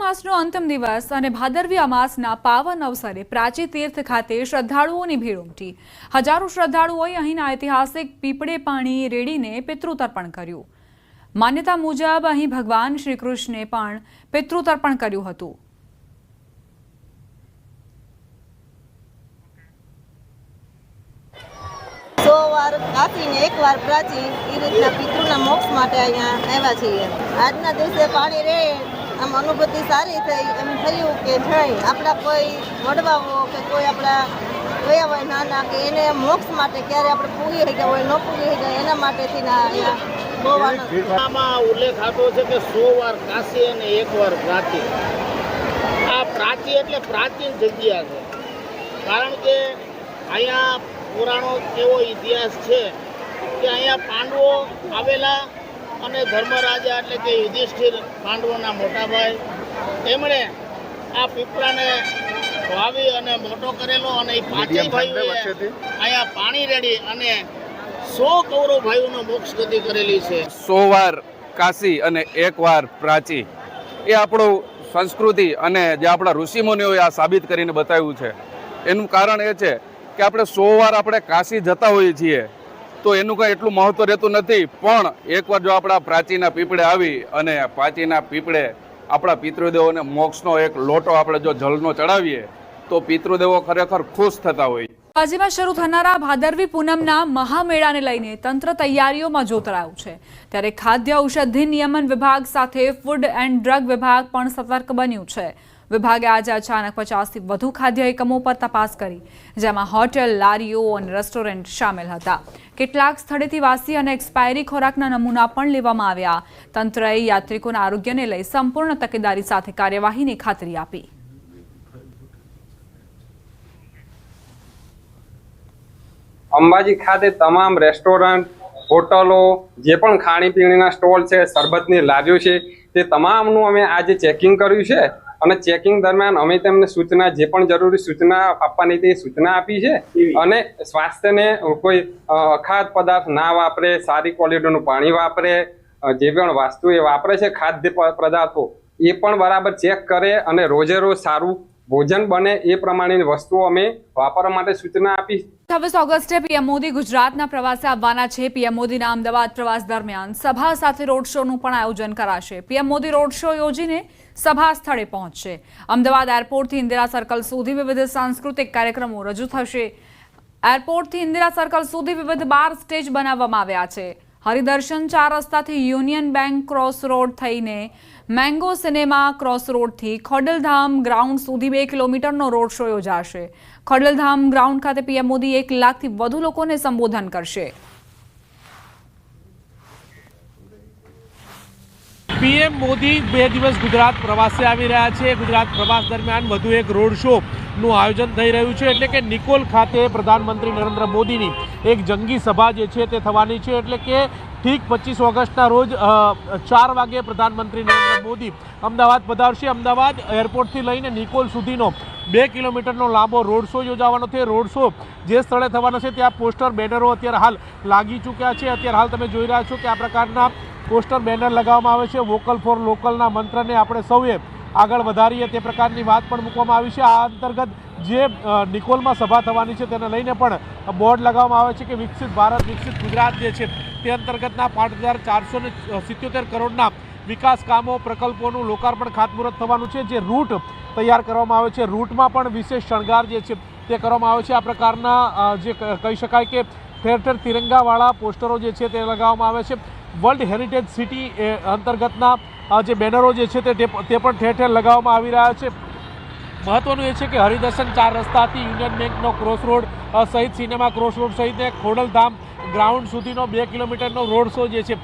માસનો અંતિમ દિવસ અને ભાદરવી અમાસના પાવન અવસરે પ્રાચી તીર્થ ખાતે શ્રદ્ધાળુઓની ભીડ ઉમટી। હજારો શ્રદ્ધાળુઓએ અહીંના ઐતિહાસિક પીપળે પાણી રેડીને પિતૃતર્પણ કર્યું। માન્યતા મુજબ અહીં ભગવાન શ્રી કૃષ્ણે પણ પિતૃતર્પણ કર્યું હતું। सौ वार काशी ने एक वार प्राची ई रीतना पितृना मोक्ष माटे अहींया आव्या छीए। आजना दिवसे पाणी रे आम अनुभूति सारी थई। एम थयुं के नहीं आपड़ा कोई वडवाओ के कोई आपड़ा गया होय नाना के एने मोक्ष माटे क्यारे आपणे पूगी हई गया होय न पूगी हई गया एना माटेथी ना अहींया बहू आनंद। आमां उल्लेख आप्यो छे के 100 वार काशी अने 1 वार प्राची। आ प्राची एटले प्राचीन जग्या छे, कारण के अहींया पुराणो एवो इतिहास है कि अहींया पांडवो आवेला अने धर्मराजा एटले के युधिष्ठिर पांडवोना मोटा भाई एमणे आ पीपळाने वावी अने मोटो करेलो अने पांचेय भाईओए अहींया पाणी रेडी अने 100 कौरव भाईओनो मोक्ष गति करेली छे। 100 वार काशी अने 1 वार प्राची ए आपणो संस्कृति अने जे आपणा ऋषिमुनिओए आ साबित करीने बताव्युं छे। एनुं कारण ए छे कि આપણે 100 વાર આપણે કાશી જતા હોઈએ છીએ તો એનું કંઈ એટલું મહત્વ રહેતું નથી, પણ એકવાર જો આપણા પ્રાચીના પીપળે આવી અને પ્રાચીના પીપળે આપણા પિતૃદેવોને મોક્ષનો એક લોટો આપણે જો જળનો ચડાવીએ તો પિતૃદેવો ખરેખર ખુશ થતા હોય। રાજ્યમાં શરૂ થનારા ભાદરવી પૂનમના મહામેળાને લઈને તંત્ર તૈયારીઓમાં જોતરાયું છે, ત્યારે ખાદ્ય ઔષધિ નિયમન વિભાગ સાથે ફૂડ એન્ડ ડ્રગ વિભાગ પણ સતર્ક બન્યું છે। વિભાગે આજે અચાનક 50થી વધુ ખાદ્ય એકમો પર તપાસ કરી, જેમાં હોટેલ, લારીઓ અને રેસ્ટોરન્ટ સામેલ હતા। કેટલાક સ્થળેથી વાસી અને એક્સપાયરી ખોરાકના નમૂના પણ લેવામાં આવ્યા। તંત્રએ યાત્રિકોના આરોગ્યને લઈ સંપૂર્ણ તકેદારી સાથે કાર્યવાહીની ખાતરી આપી। અંબાજી ખાતે તમામ રેસ્ટોરન્ટ, હોટલો, જે પણ ખાણીપીણીના સ્ટોલ છે, શરબતની લારીઓ છે, તે તમામનું અમે આજે ચેકિંગ કર્યું છે અને ચેકિંગ દરમિયાન અમે તેમને સૂચના જે પણ જરૂરી સૂચના આપવાની તે સૂચના આપી છે અને સ્વાસ્થ્યને કોઈ અખાદ્ય પદાર્થ ના વાપરે, સારી ક્વોલિટીનું પાણી વાપરે, જે પણ વસ્તુ એ વાપરે છે ખાદ્ય પદાર્થો એ પણ બરાબર ચેક કરે અને રોજે રોજ સારું ભોજન બને એ પ્રમાણેની વસ્તુઓ અમે વાપરવા માટે સૂચના આપી। 26 ઓગસ્ટે પીએમ મોદી ગુજરાતના પ્રવાસે આવવાના છે। પીએમ મોદીના અમદાવાદ પ્રવાસ દરમિયાન સભા સાથે રોડ શોનું પણ આયોજન કરાશે। પીએમ મોદી રોડ શો યોજીને સભા સ્થળે પહોંચશે। અમદાવાદ એરપોર્ટથી ઇન્દિરા સર્કલ સુધી વિવિધ સાંસ્કૃતિક કાર્યક્રમો રજૂ થશે। એરપોર્ટથી ઇન્દિરા સર્કલ સુધી વિવિધ 12 સ્ટેજ બનાવવામાં આવ્યા છે। હરિદર્શન 4 રસ્તાથી યુનિયન બેંક ક્રોસ રોડ થઈને મેંગો સિનેમા ક્રોસ રોડથી ખોડલધામ ગ્રાઉન્ડ સુધી 2 કિલોમીટરનો રોડ શો યોજાશે। ખોડલધામ ગ્રાઉન્ડ ખાતે પીએમ મોદી 1 લાખથી વધુ લોકોને સંબોધન કરશે। પીએમ મોદી 2 દિવસ ગુજરાત પ્રવાસે આવી રહ્યા છે। ગુજરાત પ્રવાસ દરમિયાન વધુ એક રોડ શોનું આયોજન થઈ રહ્યું છે, એટલે કે નિકોલ ખાતે પ્રધાનમંત્રી નરેન્દ્ર મોદીની એક જંગી સભા જે છે તે થવાની છે। એટલે કે ઠીક 25 ઓગસ્ટના રોજ 4 વાગે પ્રધાનમંત્રી નરેન્દ્ર મોદી અમદાવાદ પધારશે। અમદાવાદ એરપોર્ટથી લઈને નિકોલ સુધીનો 2 કિલોમીટરનો લાંબો રોડ શો યોજાવાનો છે। રોડ શો જે સ્થળે થવાનો છે ત્યાં પોસ્ટર બેનરો અત્યારે હાલ લાગી ચૂક્યા છે। અત્યારે હાલ તમે જોઈ રહ્યા છો કે આ પ્રકારના પોસ્ટર બેનર લગાવવામાં આવે છે। વોકલ ફોર લોકલના મંત્રને આપણે સૌએ આગળ વધારીએ તે પ્રકારની વાત પણ મૂકવામાં આવી છે। આ અંતર્ગત જે નિકોલમાં સભા થવાની છે તેને લઈને પણ બોર્ડ લગાવવામાં આવે છે કે વિકસિત ભારત, વિકસિત ગુજરાત જે છે તે અંતર્ગતના 5477 કરોડના વિકાસ કામો, પ્રકલ્પોનું લોકાર્પણ ખાતમુહૂર્ત થવાનું છે। જે રૂટ તૈયાર કરવામાં આવે છે, રૂટમાં પણ વિશેષ શણગાર જે છે તે કરવામાં આવે છે। આ પ્રકારના જે કહી શકાય કે ઠેર ઠેર તિરંગાવાળા પોસ્ટરો જે છે તે લગાવવામાં આવે છે। વર્લ્ડ હેરિટેજ સિટી અંતર્ગતના જે બેનરો જે છે તે પણ ઠેર ઠેર લગાવવામાં આવી રહ્યા છે। મહત્વનું એ છે કે હરિદર્શન 4 રસ્તાથી યુનિયન બેંકનો ક્રોસ રોડ સહિત સિનેમા ક્રોસ રોડ સહિત ખોડલધામ ગ્રાઉન્ડ સુધીનો 2 કિલોમીટરનો રોડ શો જે છે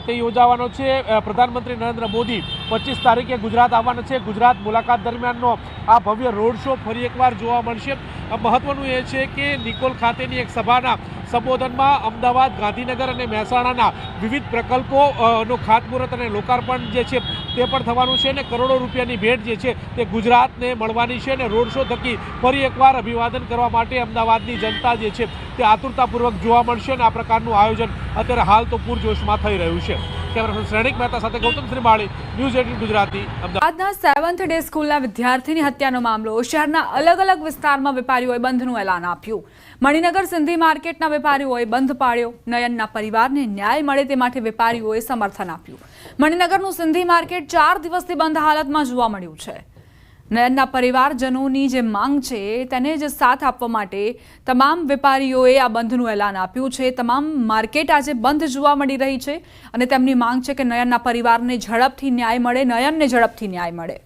તે યોજાવાનો છે। પ્રધાનમંત્રી નરેન્દ્ર મોદી 25 તારીખે ગુજરાત આવવાના છે। ગુજરાત મુલાકાત દરમિયાનનો આ ભવ્ય રોડ શો ફરી એકવાર જોવા મળશે। મહત્વનું એ છે કે નિકોલ ખાતેની એક સભાના સંબોધનમાં અમદાવાદ, ગાંધીનગર અને મહેસાણાના વિવિધ પ્રકલ્પોનું ખાતમુહૂર્ત અને લોકાર્પણ જે છે તે પણ થવાનું છે અને કરોડો રૂપિયાની ભેટ જે છે તે ગુજરાતને મળવાની છે। અને રોડ શો થકી ફરી એકવાર અભિવાદન કરવા માટે અમદાવાદની જનતા જે છે તે આતુરતાપૂર્વક જોવા મળશે અને આ પ્રકારનું આયોજન અત્યારે હાલ તો પૂરજોશમાં થઈ રહ્યું છે। કેમેરા શ્રેણિક મહેતા સાથે ગૌતમ શ્રીમાળી, ન્યૂઝ 18 ગુજરાતી, અમદાવાદ। આજના 7th ડે સ્કૂલના વિદ્યાર્થીની હત્યાનો મામલો શહેરના અલગ અલગ વિસ્તારમાં વેપારીઓએ બંધનું એલાન આપ્યું। મણિનગર સિંધી માર્કેટના વેપારીઓએ બંધ પાડ્યો। નયનના પરિવારને ન્યાય મળે તે માટે વેપારીઓએ સમર્થન આપ્યું। મણિનગરનું સિંધી માર્કેટ 4 દિવસથી બંધ હાલતમાં જોવા મળ્યું છે। નયનના પરિવારજનોની જે માંગ છે તેને જ સાથ આપવા માટે તમામ વેપારીઓએ આ બંધનું એલાન આપ્યું છે। તમામ માર્કેટ આજે બંધ જોવા મળી રહી છે અને તેમની માંગ છે કે નયનના પરિવારને ઝડપથી ન્યાય મળે, નયનને ઝડપથી ન્યાય મળે।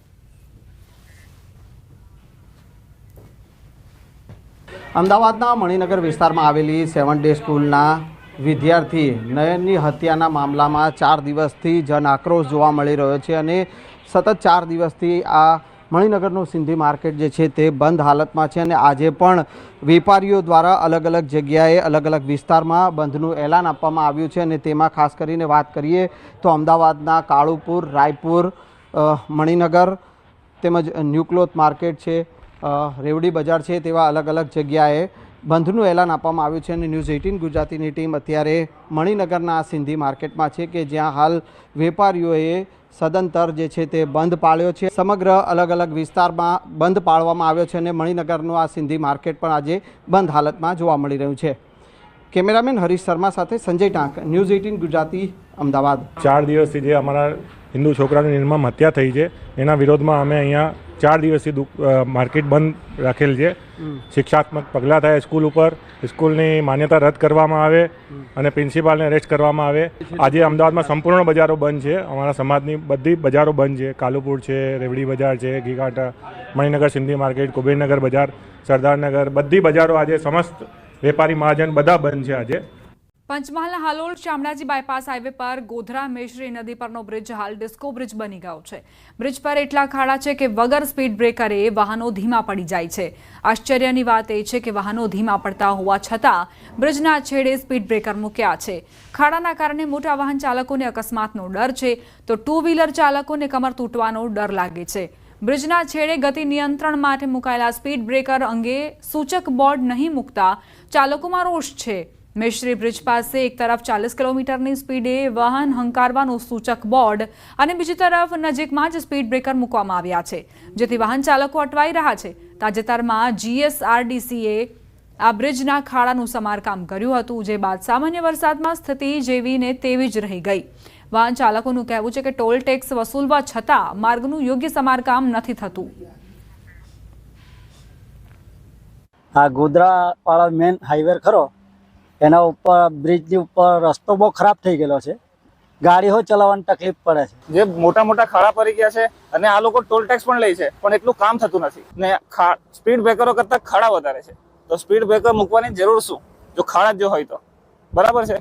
અમદાવાદના મણિનગર વિસ્તારમાં આવેલી 7 ડે સ્કૂલના વિદ્યાર્થી નયનની હત્યાના મામલામાં 4 દિવસથી જન આક્રોશ જોવા મળી રહ્યો છે અને સતત 4 દિવસથી આ મણિનગરનું સિંધી માર્કેટ જે છે તે બંધ હાલતમાં છે અને આજે પણ વેપારીઓ દ્વારા અલગ અલગ જગ્યાએ અલગ અલગ વિસ્તારમાં બંધનું એલાન આપવામાં આવ્યું છે અને તેમાં ખાસ કરીને વાત કરીએ તો અમદાવાદના કાળુપુર, રાયપુર, મણિનગર તેમજ ન્યુક્લોથ માર્કેટ છે, રેવડી બજાર છે, તેવા અલગ અલગ જગ્યાએ બંધનું એલાન આપવામાં આવ્યું છે અને ન્યૂઝ 18 ગુજરાતીની ટીમ અત્યારે મણિનગરના સિંધી માર્કેટમાં છે કે જ્યાં હાલ વેપારીઓએ સદંતર જે છે તે બંધ પાળ્યો છે। સમગ્ર અલગ અલગ વિસ્તારમાં બંધ પાળવામાં આવ્યો છે અને મણિનગરનું આ સિંધી માર્કેટ પણ આજે બંધ હાલતમાં જોવા મળી રહ્યું છે। કેમેરામેન હરીશ શર્મા સાથે સંજય ટાંક, ન્યૂઝ 18 ગુજરાતી, અમદાવાદ। 4 દિવસથી જે અમારા હિન્દુ છોકરાની નિર્મમ હત્યા થઈ છે એના વિરોધમાં અમે અહીંયા 4 દિવસથી માર્કેટ બંધ રાખેલ છે। શિક્ષાત્મક પગલાં થાય સ્કૂલ ઉપર, સ્કૂલની માન્યતા રદ કરવામાં આવે અને પ્રિન્સિપાલને અરેસ્ટ કરવામાં આવે। આજે અમદાવાદમાં સંપૂર્ણ બજારો બંધ છે, અમારા સમાજની બધી બજારો બંધ છે। કાલુપુર છે, રેવડી બજાર છે, ઘીઘાટા, મણિનગર સિંધી માર્કેટ, કુબેરનગર બજાર, સરદારનગર, બધી બજારો આજે સમસ્ત વેપારી મહાજન બધા બંધ છે આજે। પંચમહાલના હાલોલ શામળાજી બાયપાસ હાઈવે પર ગોધરા મેશ્રી નદી પરનો બ્રિજ હાલ ડિસ્કો બ્રિજ બની ગયો છે। બ્રિજ પર એટલા ખાડા છે કે વગર સ્પીડ બ્રેકરે વાહનો ધીમા પડી જાય છે। આશ્ચર્યની વાત એ છે કે વાહનો ધીમા પડતા હોવા છતાં બ્રિજના છેડે સ્પીડ બ્રેકર મૂક્યા છે। ખાડાના કારણે મોટા વાહન ચાલકોને અકસ્માતનો ડર છે તો 2 વ્હીલર ચાલકોને કમર તૂટવાનો ડર લાગે છે। બ્રિજના છેડે ગતિ નિયંત્રણ માટે મુકાયેલા સ્પીડ બ્રેકર અંગે સૂચક બોર્ડ નહીં મૂકતા ચાલકોમાં રોષ છે। મેશ્રી બ્રિજ પાસે એક તરફ 40 કિલોમીટરની સ્પીડે વાહન હંકારવાનું સૂચક બોર્ડ અને બીજી તરફ નજીકમાં જ સ્પીડ બ્રેકર મૂકવામાં આવ્યા છે, જેથી વાહન ચાલકો અટવાઈ રહ્યા છે। તાજેતરમાં GSRDCએ આ બ્રિજના ખાડાનું સમારકામ કર્યું હતું, જે બાદ સામાન્ય વરસાદમાં સ્થિતિ જેવી ને તેવી જ રહી ગઈ। વાહન ચાલકોનું કહેવું છે કે ટોલ ટેક્સ વસૂલવા છતાં માર્ગનું યોગ્ય સમારકામ નથી થતું। આ ગોધરાવાળા મેન હાઈવે ખરો, એના ઉપર બ્રિજની ઉપર રસ્તો બહુ ખરાબ થઈ ગયેલો છે, ગાડીઓ ચલાવવાની તકલીફ પડે છે। જે મોટા મોટા ખાડા પડી ગયા છે અને આ લોકો ટોલ ટેક્સ પણ લે છે પણ એટલું કામ થતું નથી ને સ્પીડ બ્રેકરો કરતા ખાડા વધારે છે, તો સ્પીડ બ્રેકર મૂકવાની જરૂર શું જો ખાડા જો હોય તો, બરાબર છે।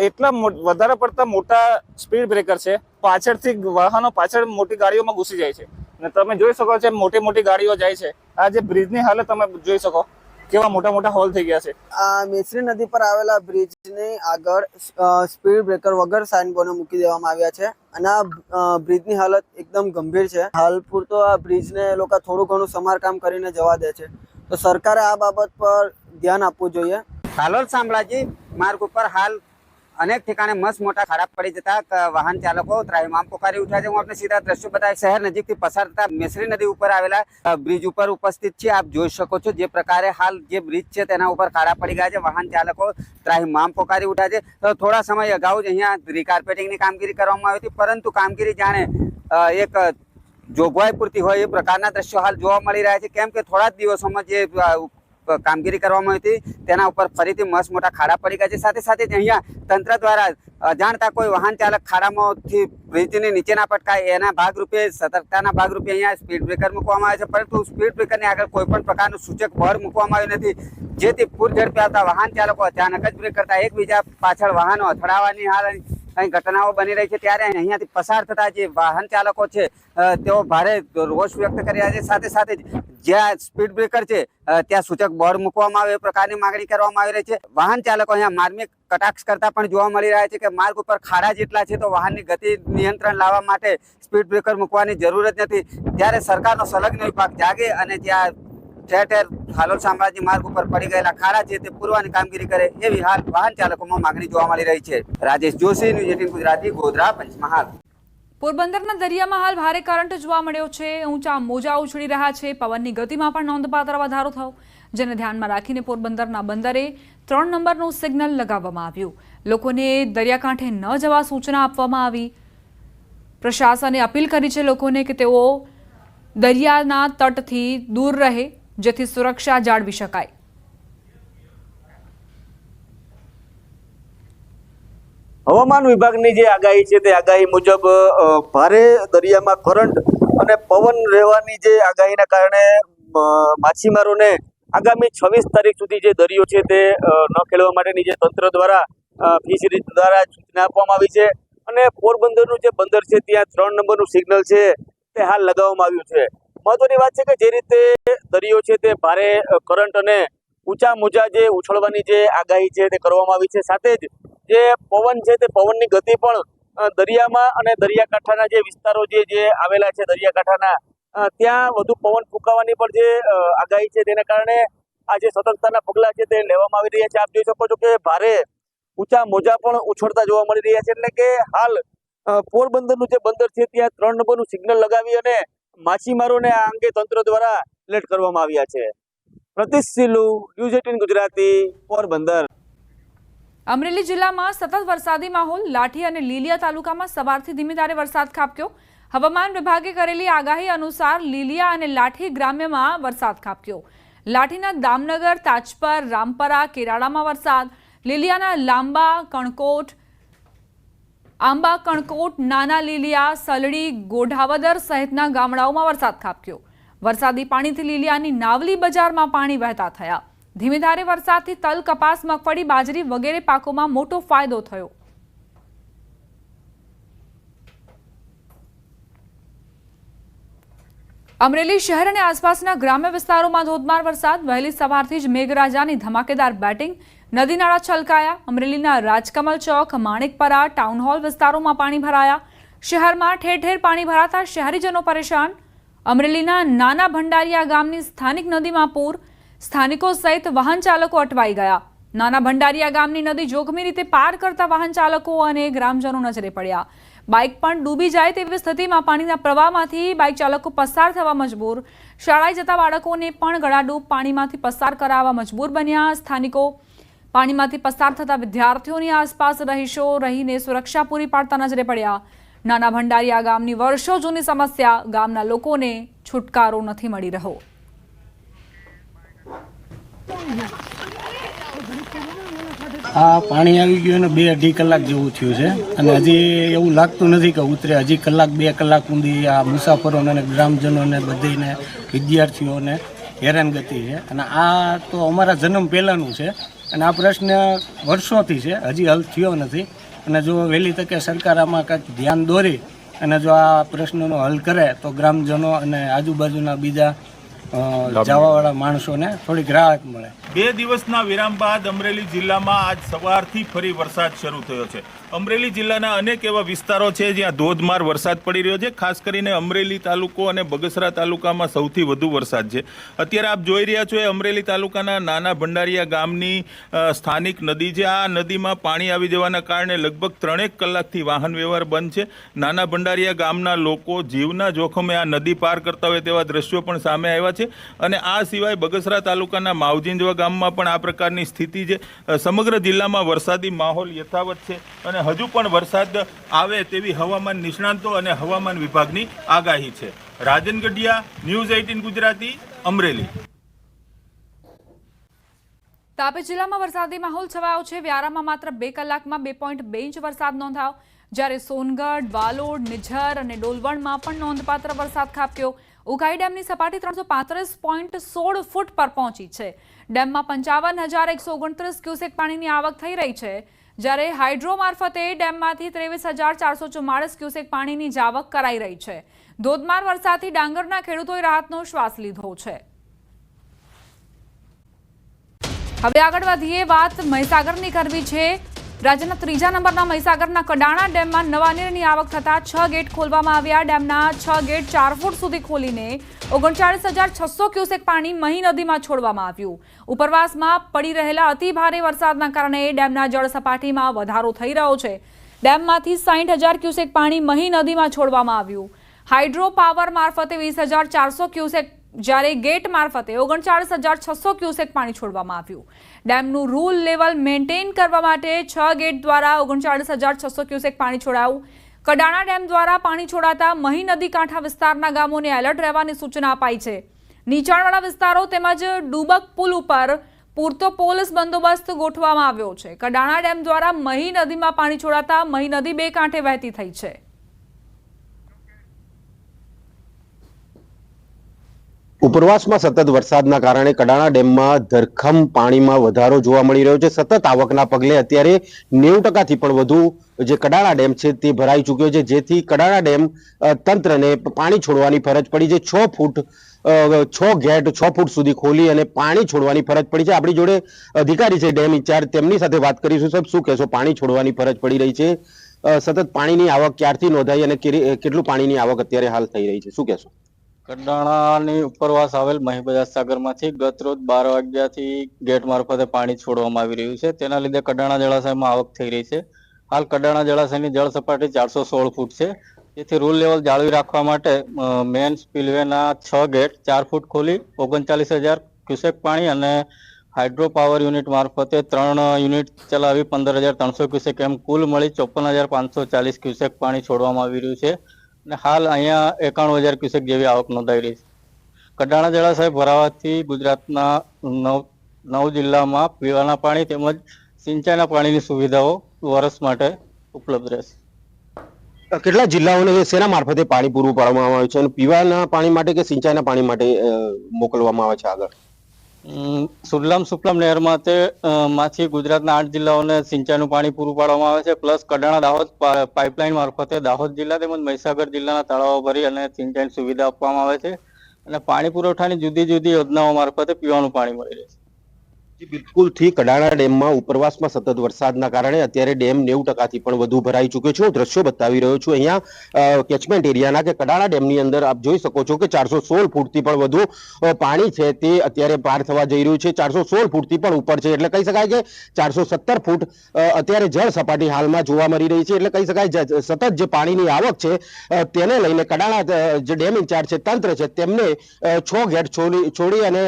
એટલા વધારે પડતા મોટા સ્પીડ બ્રેકર છે, પાછળથી વાહનો પાછળ મોટી ગાડીઓમાં ઘૂસી જાય છે ને તમે જોઈ શકો છો મોટી મોટી ગાડીઓ જાય છે। આ જે બ્રિજની હાલત તમે જોઈ શકો કેવા મોટા મોટા હોલ થઈ ગયા છે। આ મેશ્રી નદી પર આવેલા બ્રિજની આગળ સ્પીડ બ્રેકર વગર સાઇનબોર્ડ મૂકી દેવામાં આવ્યા છે અને આ બ્રિજની હાલત એકદમ ગંભીર છે। હાલ પૂરતો આ બ્રિજને લોકો થોડું ઘણું સમારકામ કરીને જવા દે છે, તો સરકારે આ બાબત પર ધ્યાન આપવું જોઈએ। હાલોલ શામળાજી માર્ગ ઉપર હાલ અનેક ઠેકાણે મસ્ત મોટા ખાડા પડી જતા વાહન ચાલકો ત્રાહિમામ પોકારી ઉઠ્યા છે। હું આપને સીધા દ્રશ્યો બતાવી શહેર નજીકથી પસાર થતા મેશ્રી નદી ઉપર આવેલા બ્રિજ ઉપર ઉપસ્થિત છે। આપ જોઈ શકો છો જે પ્રકારે હાલ જે બ્રિજ છે તેના ઉપર ખાડા પડી ગયા છે, વાહન ચાલકો ત્રાહિમામ પોકારી ઉઠ્યા છે। થોડા સમય અગાઉ જ અહીંયા રીકાર્પેટિંગની કામગીરી કરવામાં આવી હતી, પરંતુ કામગીરી જાણે એક જોગવાઈ પૂરતી હોય એ પ્રકારના દ્રશ્યો હાલ જોવા મળી રહ્યા છે, કેમ કે થોડા જ દિવસોમાં જે કામગીરી કરવામાં આવી હતી તેના ઉપર ફરીથી મસ્ત મોટા ખાડા પડી ગયા છે। સાથે સાથે જ અહીંયા તંત્ર દ્વારા અજાણતા કોઈ વાહન ચાલક ખાડામાંથી બ્રિજની નીચે ના પટકાય એના ભાગરૂપે સતર્કતાના ભાગરૂપે અહીંયા સ્પીડ બ્રેકર મૂકવામાં આવે છે, પરંતુ સ્પીડ બ્રેકરની આગળ કોઈ પણ પ્રકારનું સૂચક બોર્ડ મૂકવામાં આવ્યું નથી, જેથી પૂર ઝડપે આવતા વાહન ચાલકો અચાનક જ બ્રેક કરતા એકબીજા પાછળ વાહનો અથડાવાની હાલ અહીં ઘટનાઓ બની રહી છે। ત્યારે અહીંયાથી પસાર થતા જે વાહન ચાલકો છે તેઓ ભારે રોષ વ્યક્ત કરી રહ્યા છે। સાથે સાથે જ જ્યાં સ્પીડ બ્રેકર છે ત્યાં સૂચક બોર્ડ મૂકવામાં આવે એ પ્રકારની માંગણી કરવામાં આવી રહી છે। વાહન ચાલકો અહીંયા માર્મિક કટાક્ષ કરતા પણ જોવા મળી રહ્યા છે કે માર્ગ ઉપર ખાડા જેટલા છે તો વાહનની ગતિ નિયંત્રણ લાવવા માટે સ્પીડ બ્રેકર મૂકવાની જરૂર જ નથી। ત્યારે સરકારનો સંલગ્ન વિભાગ જાગે અને ત્યાં ઠેર ઠેર હાલોલ શામળાજી માર્ગ ઉપર પડી ગયેલા ખાડા છે તે પૂરવાની કામગીરી કરે એવી હાલ વાહન ચાલકોમાં માંગણી જોવા મળી રહી છે. રાજેશ જોશી, ન્યૂઝ 18 ગુજરાતી, ગોધરા, પંચમહાલ. પોરબંદરના દરિયામાં હાલ ભારે કરંટ જોવા મળ્યો છે. ઊંચા મોજા ઉછળી રહ્યા છે. પવનની ગતિમાં પણ નોંધપાત્ર વધારો થયો, જેને ધ્યાનમાં રાખીને પોરબંદરના બંદરે 3 નંબરનું સિગ્નલ લગાવવામાં આવ્યું. લોકોને દરિયાકાંઠે ન જવા સૂચના આપવામાં આવી. પ્રશાસને અપીલ કરી છે લોકોને કે તેઓ દરિયાના તટથી દૂર રહે, જેથી સુરક્ષા જાળવી શકાય. હવામાન વિભાગની જે આગાહી છે તે આગાહી મુજબ ભારે દરિયામાં કરંટ અને પવન રહેવાની જે આગાહીના કારણે માછીમારોને આગામી 26 તારીખ સુધી જે દરિયો છે તે ન ખેડવા માટેની જે તંત્ર દ્વારા ફિશરીઝ દ્વારા સૂચના આપવામાં આવી છે. અને પોરબંદરનું જે બંદર છે ત્યાં 3 નંબરનું સિગ્નલ છે તે હાલ લગાવવામાં આવ્યું છે. મહત્વની વાત છે કે જે રીતે દરિયો છે તે ભારે કરંટ અને ઊંચા મોજા જે ઉછળવાની જે આગાહી છે તે કરવામાં આવી છે. સાથે જ જે પવન છે તે પવનની ગતિ પણ દરિયામાં અને દરિયાકાંઠાના જે વિસ્તારો જે આવેલા છે દરિયાકાંઠાના ત્યાં વધુ પવન ફૂંકાવાની પણ જે આગાહી છે તેના કારણે આ જે સતર્કતાના પગલાં છે તે લેવામાં આવી રહ્યા છે. આપ જોઈ શકો છો કે ભારે ઊંચા મોજા પણ ઉછળતા જોવા મળી રહ્યા છે. એટલે કે હાલ પોરબંદરનું જે બંદર છે ત્યાં 3 નંબરનું સિગ્નલ લગાવી અને માછીમારોને આ અંગે તંત્ર દ્વારા એલર્ટ કરવામાં આવ્યા છે. પ્રતિશ સિલ્લુ, ન્યૂઝ 18 ગુજરાતી, પોરબંદર. અમરેલી જિલ્લામાં સતત વરસાદી માહોલ. લાઠી અને લીલિયા તાલુકામાં સવારથી ધીમી ધારે વરસાદ ખાબક્યો. હવામાન વિભાગે કરેલી આગાહી અનુસાર લીલિયા અને લાઠી ગ્રામ્યમાં વરસાદ ખાબક્યો. લાઠીના દામનગર, તાજપર, રામપરા, કેરાળામાં વરસાદ. લીલિયાના આંબા કણકોટ, નાના લીલિયા, સલડી, ગોઢાવદર સહિતના ગામડાઓમાં વરસાદ ખાબક્યો. વરસાદી પાણીથી લીલિયાની નાવલી બજારમાં પાણી વહેતા થયા. ધીમી ધારે વરસાદથી તલ, કપાસ, મગફળી, બાજરી વગેરે પાકોમાં મોટો ફાયદો થયો. અમરેલી શહેર અને આસપાસના ગ્રામ્ય વિસ્તારોમાં ધોધમાર વરસાદ. વહેલી સવારથી જ મેઘરાજાની ધમાકેદાર બેટિંગ. નદી નાળા છલકાયા. અમરેલીના રાજકમલ ચોક, માણેકપરા, ટાઉનહોલ વિસ્તારોમાં પાણી ભરાયા. શહેરમાં ઠેર ઠેર પાણી ભરાતા શહેરીજનો પરેશાન. અમરેલીના નાના ભંડારિયા ગામની સ્થાનિક નદીમાં પૂર. સ્થાનિકો સહિત વાહન ચાલકો અટવાઈ ગયા. નાના ભંડારિયા ગામની નદી જોખમી રીતે પાર કરતા વાહન ચાલકો અને ગ્રામજનો નજરે પડ્યા. બાઇક પણ ડૂબી જાય તેવી સ્થિતિમાં પાણીના પ્રવાહમાંથી બાઇક ચાલકો પસાર થવા મજબૂર. શાળાએ જતા બાળકોને પણ ગળાડૂબ પાણીમાંથી પસાર કરાવવા મજબૂર બન્યા. સ્થાનિકો પાણીમાંથી પસાર થતા વિદ્યાર્થીઓની આસપાસ રહીશો રહીને સુરક્ષા પૂરી પાડતા નજરે પડ્યા. નાના ભંડારિયા ગામની વર્ષો જૂની સમસ્યા. ગામના લોકોને છુટકારો નથી મળી રહ્યો. આ પાણી આવી ગયું અને 2-2.5 કલાક જેવું થયું છે અને હજી એવું લાગતું નથી કે ઉતરે. હજી 1-2 કલાક સુધી આ મુસાફરોને અને ગ્રામજનોને બધાને વિદ્યાર્થીઓને હેરાનગતિ છે. અને આ તો અમારા જન્મ પહેલાંનું છે અને આ પ્રશ્ન વર્ષોથી છે, હજી હલ થયો નથી. અને જો વહેલી તકે સરકાર આમાં કંઈક ધ્યાન દોરી અને જો આ પ્રશ્નનો હલ કરે તો ગ્રામજનો અને આજુબાજુના બીજા જવાવાળા માણસોને થોડીક રાહત મળે. 2 દિવસના વિરામ બાદ અમરેલી જિલ્લામાં આજ સવારથી ફરી વરસાદ શરૂ થયો છે. અમરેલી જિલ્લાના અનેક એવા વિસ્તારો છે જ્યાં ધોધમાર વરસાદ પડી રહ્યો છે. ખાસ કરીને અમરેલી તાલુકો અને બગસરા તાલુકામાં સૌથી વધુ વરસાદ છે. અત્યારે આપ જોઈ રહ્યા છો એ અમરેલી તાલુકાના નાના ભંડારિયા ગામની સ્થાનિક નદી છે. આ નદીમાં પાણી આવી જવાના કારણે લગભગ 3 કલાકથી વાહન વ્યવહાર બંધ છે. નાના ભંડારિયા ગામના લોકો જીવના જોખમે આ નદી પાર કરતા હોય તેવા દ્રશ્યો પણ સામે આવ્યા છે. અને આ સિવાય બગસરા તાલુકાના માવજીંજવા ગામમાં પણ આ પ્રકારની સ્થિતિ છે. સમગ્ર જિલ્લામાં વરસાદી માહોલ યથાવત છે અને હજુ પણ વરસાદ આવે તેવી હવામાન નિષ્ણાંતો અને હવામાન વિભાગની આગાહી છે. રાજન ગઢિયા, ન્યૂઝ 18 ગુજરાતી, અમરેલી. તાપી જિલ્લામાં વરસાદી માહોલ છવાયો છે. વ્યારામાં માત્ર 2 કલાકમાં 2.2 ઇંચ વરસાદ નોંધાયો, જ્યારે સોનગઢ, વાલોડ, નિઝર અને ડોલવણમાં પણ નોંધપાત્ર વરસાદ ખાબક્યો. ઉકાઈ ડેમની સપાટી 335.16 ફૂટ પર પહોંચી છે. ડેમમાં 55,129 ક્યુસેક પાણીની આવક થઈ રહી છે, જ્યારે હાઇડ્રો મારફતે ડેમમાંથી 23,444 ક્યુસેક પાણીની જાવક કરાઈ રહી છે. ધોધમાર વરસાદથી ડાંગરના ખેડૂતોએ રાહતનો શ્વાસ લીધો છે. હવે આગળ વધીએ. વાત મહીસાગરની કરવી છે. રાજ્યના 3જા નંબરના મહીસાગરના કડાણા ડેમમાં નવા નીરની આવક થતાં 6 ગેટ ખોલવામાં આવ્યા. ડેમના 6 ગેટ 4 ફૂટ સુધી ખોલીને 39,600 ક્યુસેક પાણી મહી નદીમાં છોડવામાં આવ્યું. ઉપરવાસમાં પડી રહેલા અતિ ભારે વરસાદના કારણે ડેમના જળ સપાટીમાં વધારો થઈ રહ્યો છે. ડેમમાંથી 60,000 ક્યુસેક પાણી મહી નદીમાં છોડવામાં આવ્યું. હાઇડ્રો પાવર મારફતે 20,400 ક્યુસેક જ્યારે ગેટ મારફતે 39,600 ક્યુસેક પાણી છોડવામાં આવ્યું. ડેમનું રૂલ લેવલ મેન્ટેન કરવા માટે 6 ગેટ દ્વારા 39,600 ક્યુસેક પાણી છોડાયું. કડાણા ડેમ દ્વારા પાણી છોડાતા મહી નદી કાંઠા વિસ્તારના ગામોને એલર્ટ રહેવાની સૂચના અપાઈ છે. નીચાણવાળા વિસ્તારો તેમજ ડુબક પુલ ઉપર પૂરતો પોલીસ બંદોબસ્ત ગોઠવવામાં આવ્યો છે. કડાણા ડેમ દ્વારા મહી નદીમાં પાણી છોડાતા મહી નદી બે કાંઠે વહેતી થઈ છે. ઉપરવાસમાં સતત વરસાદના કારણે કડાણા ડેમમાં ધરખમ પાણીમાં વધારો જોવા મળી રહ્યો છે. સતત આવકના પગલે અત્યારે 90%થી પણ વધુ જે કડાણા ડેમ છે તે ભરાઈ ચૂક્યો છે, જેથી કડાણા ડેમ તંત્રને પાણી છોડવાની ફરજ પડી છે. 6 ગેટ 6 ફૂટ સુધી ખોલી અને પાણી છોડવાની ફરજ પડી છે. આપણી જોડે અધિકારી છે ડેમ ઇન્ચાર્જ, તેમની સાથે વાત કરીશું. સાહેબ, શું કહેશો? પાણી છોડવાની ફરજ પડી રહી છે, સતત પાણીની આવક ક્યારથી નોંધાઈ અને કેટલું પાણીની આવક અત્યારે હાલ થઈ રહી છે, શું કહેશો? કડાણાની ઉપરવાસ આવેલ મહીબજાર સાગરમાંથી ગત રોજ 12 વાગ્યાથી ગેટ મારફતે પાણી છોડવામાં આવી રહ્યું છે. તેના લીધે કડાણા જળાશયમાં આવક થઈ રહી છે. હાલ કડાણા જળાશયની જળ સપાટી 416 ફૂટ છે. જેથી રૂલ લેવલ જાળવી રાખવા માટે મેન સ્પિલવેના 6 ગેટ 4 ફૂટ ખોલી 39,000 ક્યુસેક પાણી અને હાઇડ્રો પાવર યુનિટ મારફતે 3 યુનિટ ચલાવી 15,300 ક્યુસેક એમ કુલ મળી 54,540 ક્યુસેક પાણી છોડવામાં આવી રહ્યું છે. અને હાલ અહીંયા 91,000 ક્યુસેક જેવી આવક નોંધાઈ રહી છે. કડાણા જળાશય ભરાવાથી ગુજરાતના 9 જિલ્લામાં પીવાના પાણી તેમજ સિંચાઈના પાણીની સુવિધાઓ વર્ષ માટે ઉપલબ્ધ રહેશે. કેટલા જિલ્લાઓને શેના મારફતે પાણી પૂરું પાડવામાં આવે છે અને પીવાના પાણી માટે કે સિંચાઈના પાણી માટે મોકલવામાં આવે છે આગળ? સુરલામ સુફલામ નહેરમાંથી ગુજરાતના 8 જિલ્લાઓને સિંચાઈનું પાણી પૂરું પાડવામાં આવે છે. પ્લસ કડાણા દાહોદ પાઇપલાઇન મારફતે દાહોદ જિલ્લા તેમજ મહીસાગર જિલ્લાના તળાવો ભરી અને સિંચાઈની સુવિધા આપવામાં આવે છે. અને પાણી પુરવઠાની જુદી જુદી યોજનાઓ મારફતે પીવાનું પાણી મળી રહે છે. બિલકુલથી કડાણા ડેમમાં ઉપરવાસમાં સતત વરસાદના કારણે અત્યારે ડેમ 90%થી પણ વધુ ભરાઈ ચૂક્યો છે. હું દ્રશ્યો બતાવી રહ્યો છું અહીંયા કેચમેન્ટ એરિયાના કે કડાણા ડેમની અંદર આપ જોઈ શકો છો કે 416 ફૂટથી પણ વધુ પાણી છે તે અત્યારે પાર થવા જઈ રહ્યું છે. 416 ફૂટથી પણ ઉપર છે, એટલે કહી શકાય કે 417 ફૂટ અત્યારે જળ સપાટી હાલમાં જોવા મળી રહી છે. એટલે કહી શકાય સતત જે પાણીની આવક છે તેને લઈને કડાણા જે ડેમ ઇન્ચાર્જ છે, તંત્ર છે, તેમને 6 ગેટ છોડી અને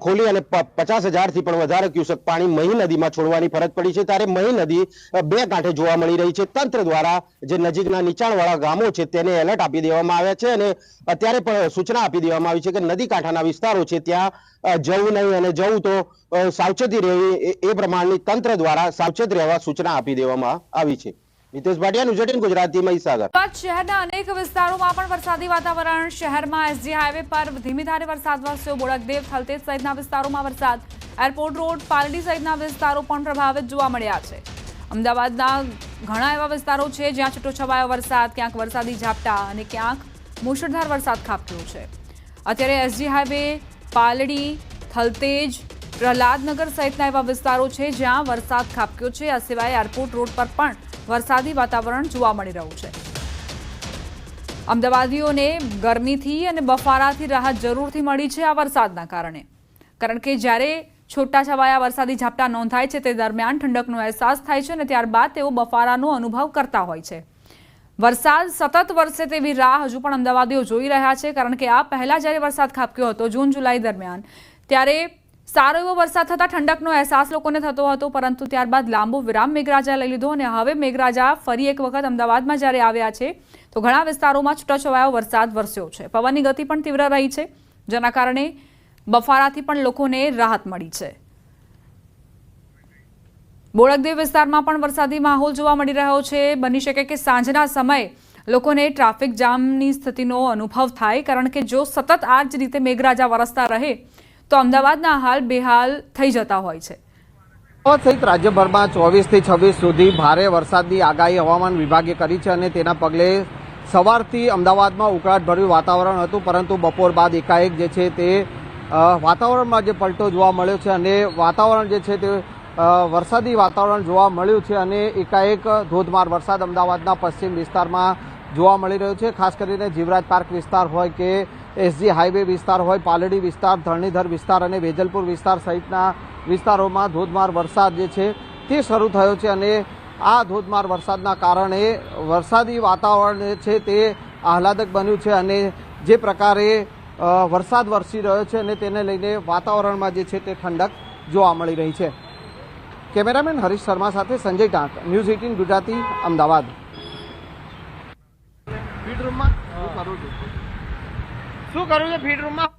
ખોલી અને 50,000થી પણ વધારે ક્યુસેક પાણી મહી નદીમાં છોડવાની ફરજ પડી છે. ત્યારે મહી નદી બે કાંઠે જોવા મળી રહી છે. તંત્ર દ્વારા જે નજીકના નીચાણવાળા ગામો છે તેને એલર્ટ આપી દેવામાં આવ્યા છે અને અત્યારે પણ સૂચના આપી દેવામાં આવી છે કે નદી કાંઠાના વિસ્તારો છે ત્યાં જવું નહીં અને જવું તો સાવચેતી રહેવી, એ પ્રમાણની તંત્ર દ્વારા સાવચેત રહેવા સૂચના આપી દેવામાં આવી છે. નિતેશ ભાટિયા, ન્યૂઝ 18 ગુજરાતી, મહીસાગર. શહેરના અનેક વિસ્તારોમાં પણ વરસાદી વાતાવરણ. શહેરમાં એસજી હાઈવે પર ધીમી ધારે વરસાદ વરસ્યો. બોડકદેવ, થલતેજ સહિતના વિસ્તારોમાં વરસાદ. એરપોર્ટ રોડ, પાલડી સહિતના વિસ્તારો પણ પ્રભાવિત જોવા મળ્યા છે. અમદાવાદના ઘણા એવા વિસ્તારો છે જ્યાં છૂટોછવાયો વરસાદ, ક્યાંક વરસાદી ઝાપટા અને ક્યાંક મુશળધાર વરસાદ ખાબક્યો છે. અત્યારે એસજી હાઈવે, પાલડી, થલતેજ, પ્રહલાદનગર સહિતના એવા વિસ્તારો છે જ્યાં વરસાદ ખાબક્યો છે. આ સિવાય એરપોર્ટ રોડ પર પણ વરસાદી વાતાવરણ જોવા મળી રહ્યું છે. અમદાવાદીઓને ગરમીથી અને બફારાથી રાહત જરૂરથી મળી છે આ વરસાદના કારણે. કારણ કે જ્યારે છૂટાછવાયા વરસાદી ઝાપટા નોંધાય છે તે દરમિયાન ઠંડકનો અહેસાસ થાય છે અને ત્યારબાદ તેઓ બફારાનો અનુભવ કરતા હોય છે. વરસાદ સતત વરસે તેવી રાહ હજુ પણ અમદાવાદીઓ જોઈ રહ્યા છે. કારણ કે આ પહેલા જ્યારે વરસાદ ખાબક્યો હતો જૂન જુલાઈ દરમિયાન, ત્યારે સારો એવો વરસાદ થતા ઠંડકનો અહેસાસ લોકોને થતો હતો, પરંતુ ત્યારબાદ લાંબો વિરામ મેઘરાજા લઈ લીધો અને હવે મેઘરાજા ફરી એક વખત અમદાવાદમાં જ્યારે આવ્યા છે તો ઘણા વિસ્તારોમાં છૂટાછવાયો વરસાદ વરસ્યો છે. પવનની ગતિ પણ તીવ્ર રહી છે, જેના કારણે બફારાથી પણ લોકોને રાહત મળી છે. બોડકદેવ વિસ્તારમાં પણ વરસાદી માહોલ જોવા મળી રહ્યો છે. બની શકે કે સાંજના સમયે લોકોને ટ્રાફિક જામની સ્થિતિનો અનુભવ થાય, કારણ કે જો સતત આ જ રીતે મેઘરાજા વરસતા રહે તો અમદાવાદના હાલ બેહાલ થઈ જતા હોય છે. અમદાવાદ સહિત રાજ્યભરમાં 24થી 26 સુધી ભારે વરસાદની આગાહી હવામાન વિભાગે કરી છે અને તેના પગલે સવારથી અમદાવાદમાં ઉકળાટભર્યું વાતાવરણ હતું, પરંતુ બપોર બાદ એકાએક જે છે તે વાતાવરણમાં જે પલટો જોવા મળ્યો છે અને વાતાવરણ જે છે તે વરસાદી વાતાવરણ જોવા મળ્યું છે અને એકાએક ધોધમાર વરસાદ અમદાવાદના પશ્ચિમ વિસ્તારમાં જોવા મળી રહ્યો છે. ખાસ કરીને જીવરાજ પાર્ક વિસ્તાર હોય કે એસજી હાઈવે વિસ્તાર હોય, પાલડી વિસ્તાર, ધરણીધર વિસ્તાર અને વેજલપુર વિસ્તાર સહિતના વિસ્તારોમાં ધોધમાર વરસાદ જે છે તે શરૂ થયો છે અને આ ધોધમાર વરસાદના કારણે વરસાદી વાતાવરણ જે છે તે આહલાદક બન્યું છે અને જે પ્રકારે વરસાદ વરસી રહ્યો છે અને તેને લઈને વાતાવરણમાં જે છે તે ઠંડક જોવા મળી રહી છે. કેમેરામેન હરીશ શર્મા સાથે સંજય ટાંક, ન્યૂઝ 18 ગુજરાતી, અમદાવાદ. શું કરવું છે ફીડ રૂમમાં?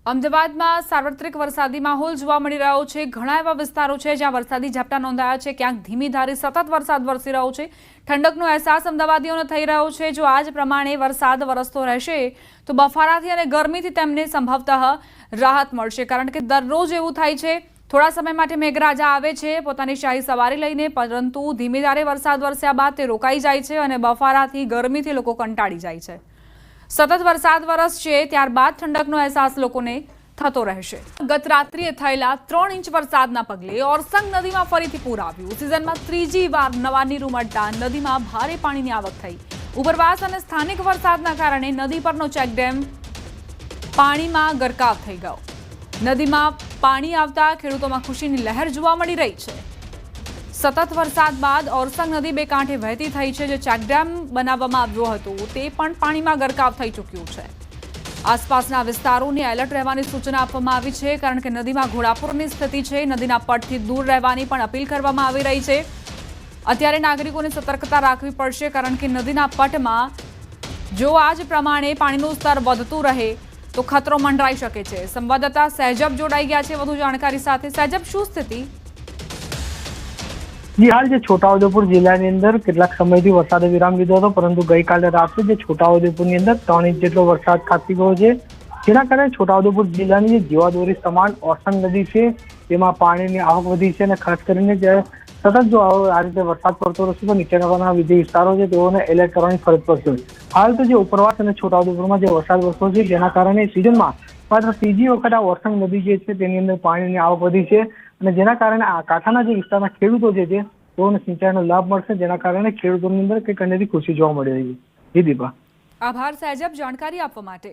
અમદાવાદમાં સાર્વત્રિક વરસાદી માહોલ જોવા મળી રહ્યો છે. ઘણા એવા વિસ્તારો છે જ્યાં વરસાદી ઝાપટા નોંધાયા છે, ક્યાંક ધીમી ધારે સતત વરસાદ વરસી રહ્યો છે. ઠંડકનો અહેસાસ અમદાવાદીઓને થઈ રહ્યો છે. જો આજ પ્રમાણે વરસાદ વરસતો રહેશે તો બફારાથી અને ગરમીથી તેમને સંભવતઃ રાહત મળશે, કારણ કે દરરોજ એવું થાય છે. થોડા સમય માટે મેઘરાજા આવે છે પોતાની શાહી સવારી લઈને, પરંતુ ધીમી ધારે વરસાદ વરસ્યા બાદ તે રોકાઈ જાય છે અને બફારાથી ગરમીથી લોકો કંટાળી જાય છે. સતત વરસાદ વરસશે ત્યારબાદ ઠંડકનો અહેસાસ લોકોને થતો રહેશે. ગત રાત્રિએ થયેલા 3 ઇંચ વરસાદના પગલે ઓરસંગ નદીમાં ફરીથી પૂર આવ્યું. સિઝનમાં ત્રીજી વાર નવા નીર ઉમટતા નદીમાં ભારે પાણીની આવક થઈ. ઉપરવાસ અને સ્થાનિક વરસાદના કારણે નદી પરનો ચેકડેમ પાણીમાં ગરકાવ થઈ ગયો. નદીમાં પાણી આવતા ખેડૂતોમાં ખુશીની લહેર જોવા મળી રહી છે. સતત વરસાદ બાદ ઓરસંગ નદી બે કાંઠે વહેતી થઈ છે. જે ચેકડેમ બનાવવામાં આવ્યો હતો તે પણ પાણીમાં ગરકાવ થઈ ચૂક્યું છે. આસપાસના વિસ્તારોને એલર્ટ રહેવાની સૂચના આપવામાં આવી છે, કારણ કે નદીમાં ઘોડાપૂરની સ્થિતિ છે. નદીના પટથી દૂર રહેવાની પણ અપીલ કરવામાં આવી રહી છે. અત્યારે નાગરિકોને સતર્કતા રાખવી પડશે, કારણ કે નદીના પટમાં જો આજ પ્રમાણે પાણીનું સ્તર વધતું રહે તો ખતરો મંડરાઈ શકે છે. સંવાદદાતા સહેજબ જોડાઈ ગયા છે વધુ જાણકારી સાથે. સહેજબ, શું સ્થિતિ? જી, હાલ જે છોટાઉદેપુર જિલ્લાની અંદર કેટલાક સમયથી વરસાદે વિરામ લીધો હતો, પરંતુ ગઈકાલે રાત્રે જે છોટાઉદેપુરની અંદર 3 ઇંચ જેટલો વરસાદ ખાબકી ગયો છે, જેના કારણે છોટાઉદેપુર જિલ્લાની જે જીવાદોરી સમાન ઓરસંગ નદી છે તેમાં પાણીની આવક વધી છે અને ખાસ કરીને સતત જો આ રીતે વરસાદ પડતો રહેશે તો નીચાણવાળા વિસ્તારો છે તેઓને એલર્ટ કરવાની ફરજ પડશે. હાલ તો જે ઉપરવાસ અને છોટાઉદેપુરમાં જે વરસાદ વરસ્યો છે જેના કારણે સિઝનમાં માત્ર ત્રીજી વખત આ ઓરસંગ નદી જે છે તેની અંદર પાણીની આવક વધી છે અને જેના કારણે આ કાંઠાના જે વિસ્તારના ખેડૂતો છે તેઓને સિંચાઈનો લાભ મળશે, જેના કારણે ખેડૂતોની અંદર કંઈક અન્યથી ખુશી જોવા મળી રહી છે. જી દીપા. આભાર સહેજબ જાણકારી આપવા માટે.